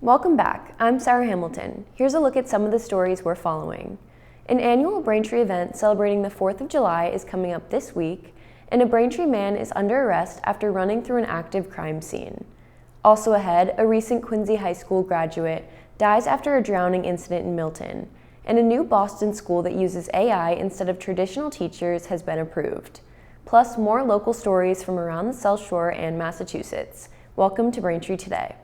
Welcome back. I'm Sarah Hamilton. Here's a look at some of the stories we're following. An annual Braintree event celebrating the 4th of July is coming up this week, and a Braintree man is under arrest after running through an active crime scene. Also ahead, a recent Quincy High School graduate dies after a drowning incident in Milton, and a new Boston school that uses AI instead of traditional teachers has been approved. Plus, more local stories from around the South Shore and Massachusetts. Welcome to Braintree Today.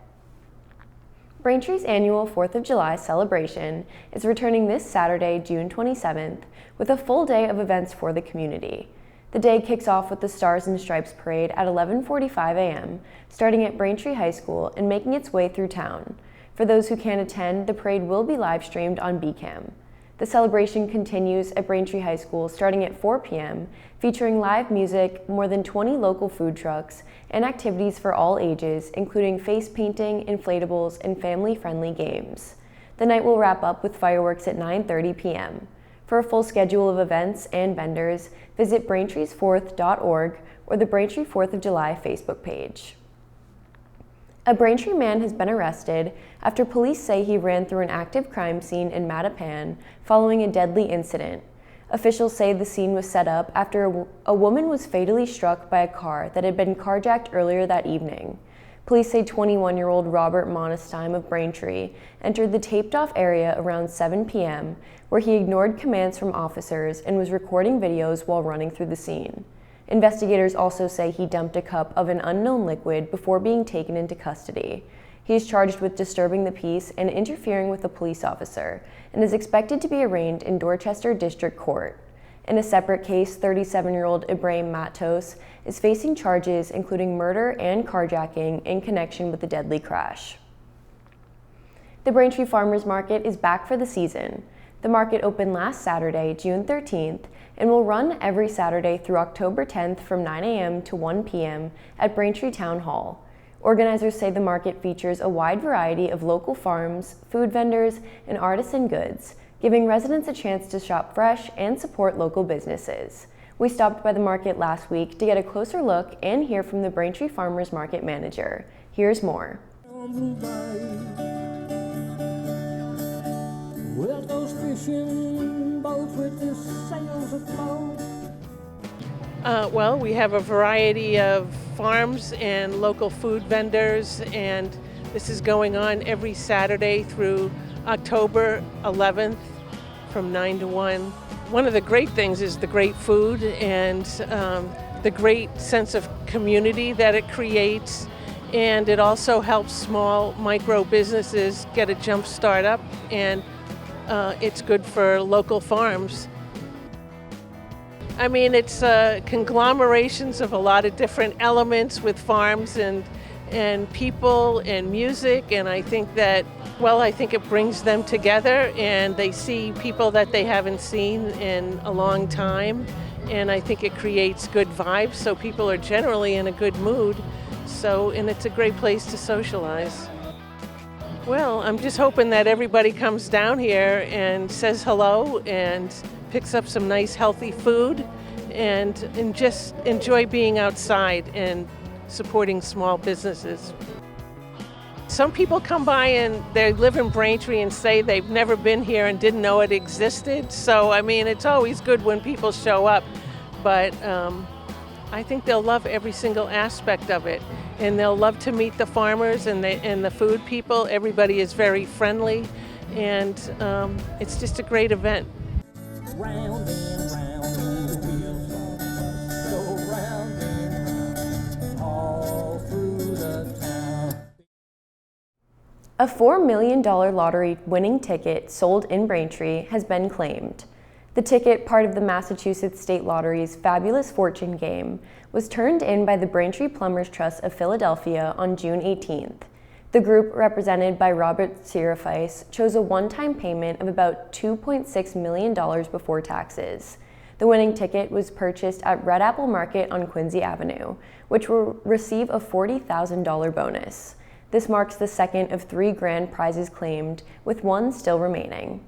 Braintree's annual 4th of July celebration is returning this Saturday, June 27th, with a full day of events for the community. The day kicks off with the Stars and Stripes Parade at 11:45 a.m., starting at Braintree High School and making its way through town. For those who can't attend, the parade will be live-streamed on BCAM. The celebration continues at Braintree High School starting at 4 p.m., featuring live music, more than 20 local food trucks, and activities for all ages, including face painting, inflatables, and family-friendly games. The night will wrap up with fireworks at 9:30 p.m. For a full schedule of events and vendors, visit braintrees4th.org or the Braintree 4th of July Facebook page. A Braintree man has been arrested after police say he ran through an active crime scene in Mattapan following a deadly incident. Officials say the scene was set up after a woman was fatally struck by a car that had been carjacked earlier that evening. Police say 21-year-old Robert Monestein of Braintree entered the taped-off area around 7 p.m., where he ignored commands from officers and was recording videos while running through the scene. Investigators also say he dumped a cup of an unknown liquid before being taken into custody. He is charged with disturbing the peace and interfering with a police officer, and is expected to be arraigned in Dorchester District Court. In a separate case, 37-year-old Ibrahim Matos is facing charges including murder and carjacking in connection with the deadly crash. The Braintree Farmers Market is back for the season. The market opened last Saturday, June 13th, and will run every Saturday through October 10th from 9 a.m. to 1 p.m. at Braintree Town Hall. Organizers say the market features a wide variety of local farms, food vendors, and artisan goods, giving residents a chance to shop fresh and support local businesses. We stopped by the market last week to get a closer look and hear from the Braintree Farmers Market manager. Here's more. Well, those fishing boats with the sails afloat. Well, we have a variety of farms and local food vendors, and this is going on every Saturday through October 11th from 9 to 1. One of the great things is the great food and the great sense of community that it creates, and it also helps small micro businesses get a jump start up, and it's good for local farms. I mean, it's conglomerations of a lot of different elements with farms and people and music, and I think that, well, I think it brings them together and they see people that they haven't seen in a long time, and I think it creates good vibes, so people are generally in a good mood, and it's a great place to socialize. Well, I'm just hoping that everybody comes down here and says hello and picks up some nice healthy food and just enjoy being outside and supporting small businesses. Some people come by and they live in Braintree and say they've never been here and didn't know it existed. So, I mean, it's always good when people show up, but I think they'll love every single aspect of it. And they'll love to meet the farmers and the food people. Everybody is very friendly, and it's just a great event. Round and round the wheels on the bus go round and round all through the town. A $4 million lottery winning ticket sold in Braintree has been claimed. The ticket, part of the Massachusetts State Lottery's Fabulous Fortune game, was turned in by the Braintree Plumbers Trust of Philadelphia on June 18th. The group, represented by Robert Serafice, chose a one-time payment of about $2.6 million before taxes. The winning ticket was purchased at Red Apple Market on Quincy Avenue, which will receive a $40,000 bonus. This marks the second of 3 grand prizes claimed, with one still remaining.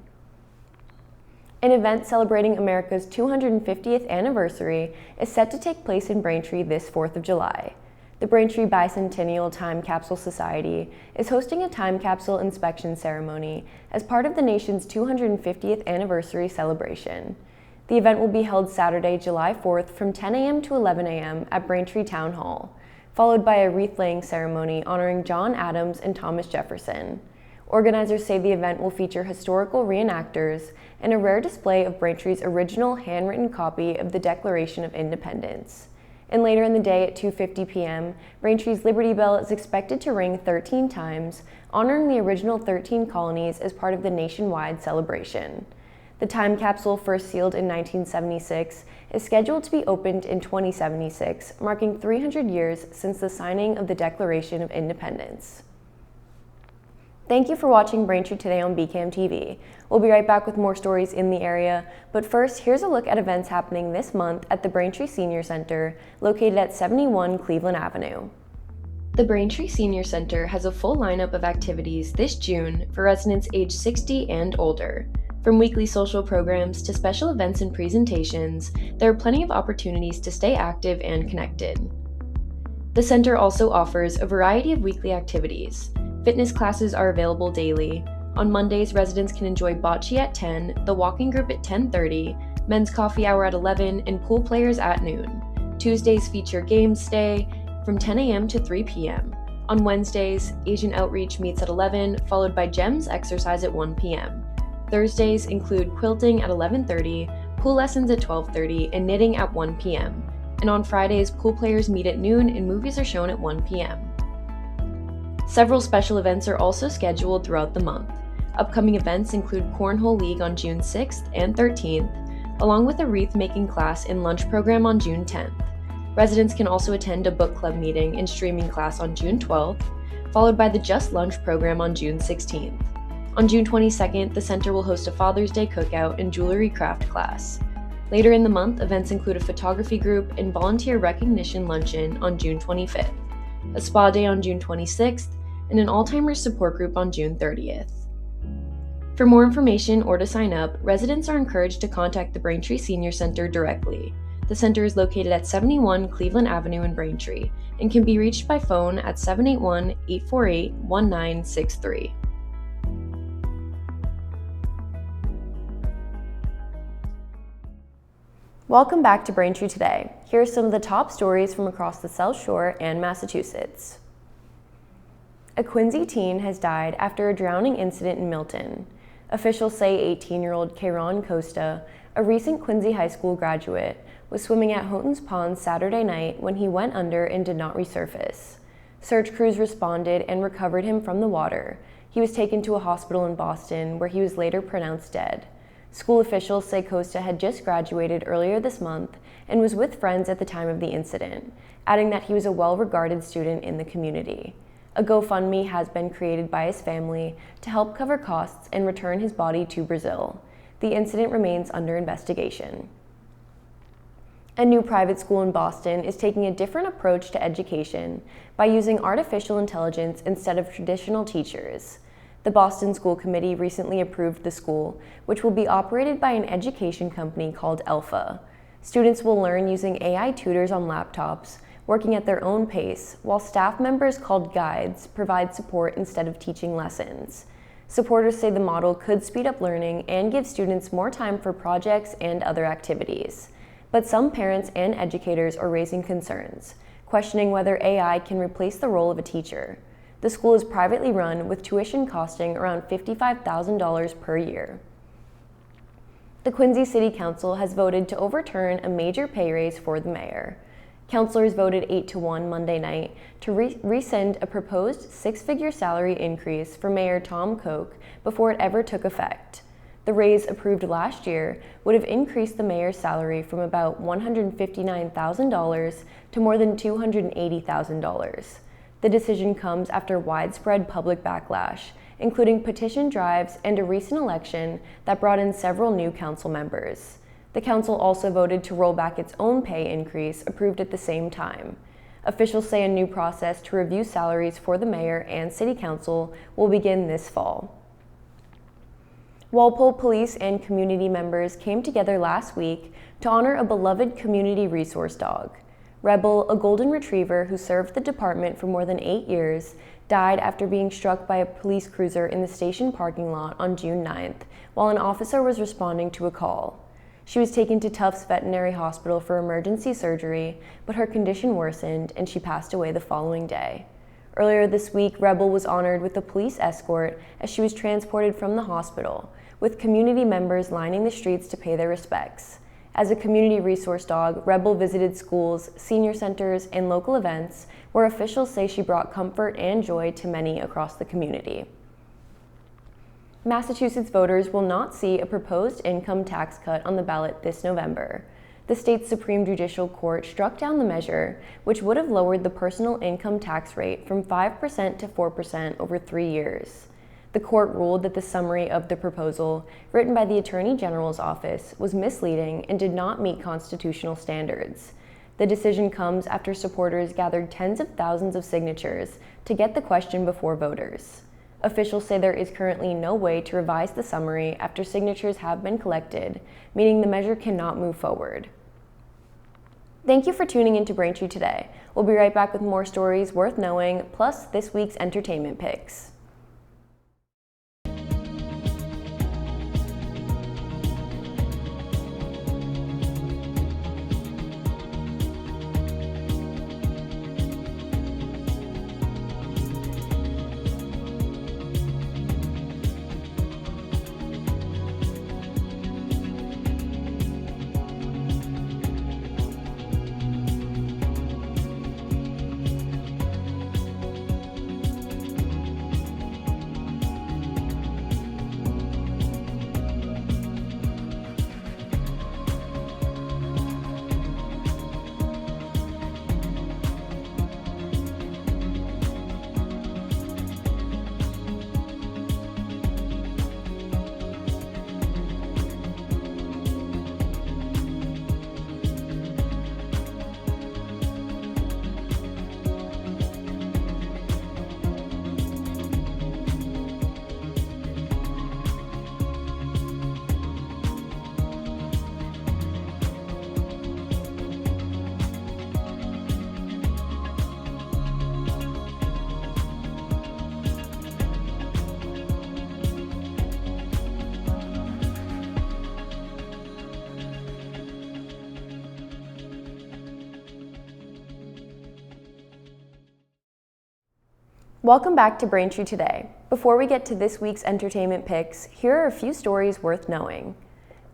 An event celebrating America's 250th anniversary is set to take place in Braintree this 4th of July. the Braintree Bicentennial Time Capsule Society is hosting a time capsule inspection ceremony as part of the nation's 250th anniversary celebration. The event will be held Saturday, July 4th from 10 a.m. to 11 a.m. at Braintree Town Hall, followed by a wreath-laying ceremony honoring John Adams and Thomas Jefferson. Organizers say the event will feature historical reenactors and a rare display of Braintree's original handwritten copy of the Declaration of Independence. And later in the day at 2:50 p.m., Braintree's Liberty Bell is expected to ring 13 times, honoring the original 13 colonies as part of the nationwide celebration. The time capsule, first sealed in 1976, is scheduled to be opened in 2076, marking 300 years since the signing of the Declaration of Independence. Thank you for watching Braintree Today on BCAM TV. We'll be right back with more stories in the area, but first, here's a look at events happening this month at the Braintree Senior Center, located at 71 Cleveland Avenue. The Braintree Senior Center has a full lineup of activities this June for residents age 60 and older. From weekly social programs to special events and presentations, there are plenty of opportunities to stay active and connected. The center also offers a variety of weekly activities. Fitness classes are available daily. On Mondays, residents can enjoy bocce at 10, the walking group at 10:30, men's coffee hour at 11, and pool players at noon. Tuesdays feature games day from 10 a.m. to 3 p.m. On Wednesdays, Asian Outreach meets at 11, followed by GEMS exercise at 1 p.m. Thursdays include quilting at 11:30, pool lessons at 12:30, and knitting at 1 p.m. And on Fridays, pool players meet at noon and movies are shown at 1 p.m. Several special events are also scheduled throughout the month. Upcoming events include Cornhole League on June 6th and 13th, along with a wreath-making class and lunch program on June 10th. Residents can also attend a book club meeting and streaming class on June 12th, followed by the Just Lunch program on June 16th. On June 22nd, the center will host a Father's Day cookout and jewelry craft class. Later in the month, events include a photography group and volunteer recognition luncheon on June 25th, a spa day on June 26th, and an Alzheimer's support group on June 30th. For more information or to sign up, residents are encouraged to contact the Braintree Senior Center directly. The center is located at 71 Cleveland Avenue in Braintree and can be reached by phone at 781-848-1963. Welcome back to Braintree Today. Here are some of the top stories from across the South Shore and Massachusetts. A Quincy teen has died after a drowning incident in Milton. Officials say 18-year-old Kayron Costa, a recent Quincy High School graduate, was swimming at Houghton's Pond Saturday night when he went under and did not resurface. Search crews responded and recovered him from the water. He was taken to a hospital in Boston, where he was later pronounced dead. School officials say Costa had just graduated earlier this month and was with friends at the time of the incident, adding that he was a well-regarded student in the community. A GoFundMe has been created by his family to help cover costs and return his body to Brazil. The incident remains under investigation. A new private school in Boston is taking a different approach to education by using artificial intelligence instead of traditional teachers. The Boston School Committee recently approved the school, which will be operated by an education company called Alpha. Students will learn using AI tutors on laptops, working at their own pace, while staff members called guides provide support instead of teaching lessons. Supporters say the model could speed up learning and give students more time for projects and other activities. But some parents and educators are raising concerns, questioning whether AI can replace the role of a teacher. The school is privately run, with tuition costing around $55,000 per year. The Quincy City Council has voted to overturn a major pay raise for the mayor. Councilors voted 8-1 Monday night to rescind a proposed six-figure salary increase for Mayor Tom Koch before it ever took effect. The raise, approved last year, would have increased the mayor's salary from about $159,000 to more than $280,000. The decision comes after widespread public backlash, including petition drives and a recent election that brought in several new council members. The council also voted to roll back its own pay increase, approved at the same time. Officials say a new process to review salaries for the mayor and city council will begin this fall. Walpole police and community members came together last week to honor a beloved community resource dog. Rebel, a golden retriever who served the department for more than 8 years, died after being struck by a police cruiser in the station parking lot on June 9th, while an officer was responding to a call. She was taken to Tufts Veterinary Hospital for emergency surgery, but her condition worsened and she passed away the following day. Earlier this week, Rebel was honored with a police escort as she was transported from the hospital, with community members lining the streets to pay their respects. As a community resource dog, Rebel visited schools, senior centers, and local events where officials say she brought comfort and joy to many across the community. Massachusetts voters will not see a proposed income tax cut on the ballot this November. The state's Supreme Judicial Court struck down the measure, which would have lowered the personal income tax rate from 5% to 4% over 3 years. The court ruled that the summary of the proposal, written by the Attorney General's office, was misleading and did not meet constitutional standards. The decision comes after supporters gathered tens of thousands of signatures to get the question before voters. Officials say there is currently no way to revise the summary after signatures have been collected, meaning the measure cannot move forward. Thank you for tuning into Braintree Today. We'll be right back with more stories worth knowing, plus this week's entertainment picks. Welcome back to Braintree Today. Before we get to this week's entertainment picks, here are a few stories worth knowing.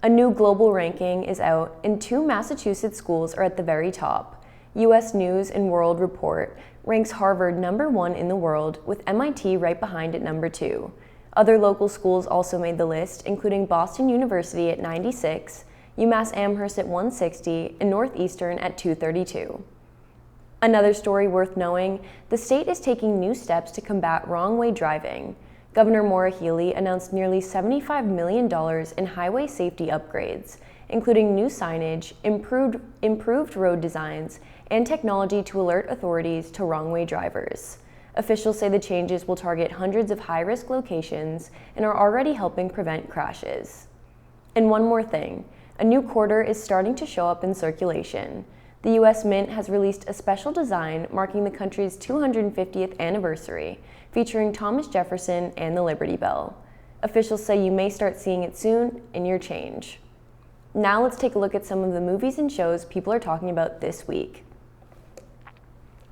A new global ranking is out, and 2 Massachusetts schools are at the very top. U.S. News and World Report ranks Harvard number 1 in the world, with MIT right behind at number 2. Other local schools also made the list, including Boston University at 96, UMass Amherst at 160, and Northeastern at 232. Another story worth knowing, the state is taking new steps to combat wrong-way driving. Governor Maura Healey announced nearly $75 million in highway safety upgrades, including new signage, improved road designs, and technology to alert authorities to wrong-way drivers. Officials say the changes will target hundreds of high-risk locations and are already helping prevent crashes. And one more thing, a new quarter is starting to show up in circulation. The U.S. Mint has released a special design marking the country's 250th anniversary, featuring Thomas Jefferson and the Liberty Bell. Officials say you may start seeing it soon in your change. Now let's take a look at some of the movies and shows people are talking about this week.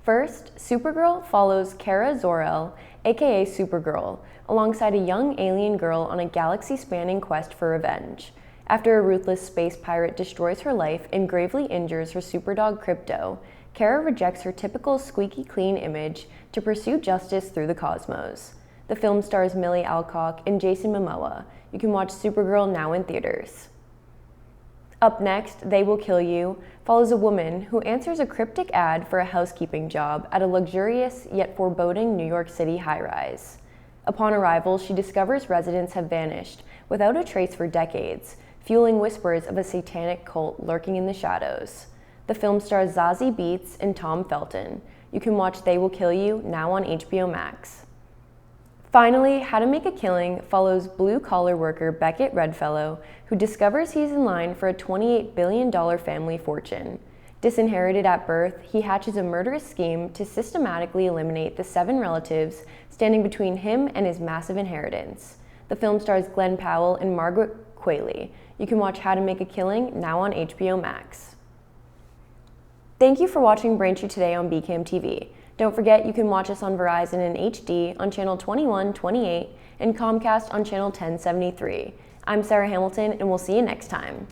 First, Supergirl follows Kara Zor-El, aka Supergirl, alongside a young alien girl on a galaxy-spanning quest for revenge. After a ruthless space pirate destroys her life and gravely injures her superdog Krypto, Kara rejects her typical squeaky clean image to pursue justice through the cosmos. The film stars Millie Alcock and Jason Momoa. You can watch Supergirl now in theaters. Up next, They Will Kill You follows a woman who answers a cryptic ad for a housekeeping job at a luxurious yet foreboding New York City high-rise. Upon arrival, she discovers residents have vanished without a trace for decades, fueling whispers of a satanic cult lurking in the shadows. The film stars Zazie Beetz and Tom Felton. You can watch They Will Kill You now on HBO Max. Finally, How to Make a Killing follows blue-collar worker Beckett Redfellow, who discovers he's in line for a $28 billion family fortune. Disinherited at birth, he hatches a murderous scheme to systematically eliminate the 7 relatives standing between him and his massive inheritance. The film stars Glenn Powell and Margaret Qualley. You can watch How to Make a Killing now on HBO Max. Thank you for watching Braintree Today on BCAM TV. Don't forget you can watch us on Verizon in HD on channel 2128 and Comcast on channel 1073. I'm Sarah Hamilton, and we'll see you next time.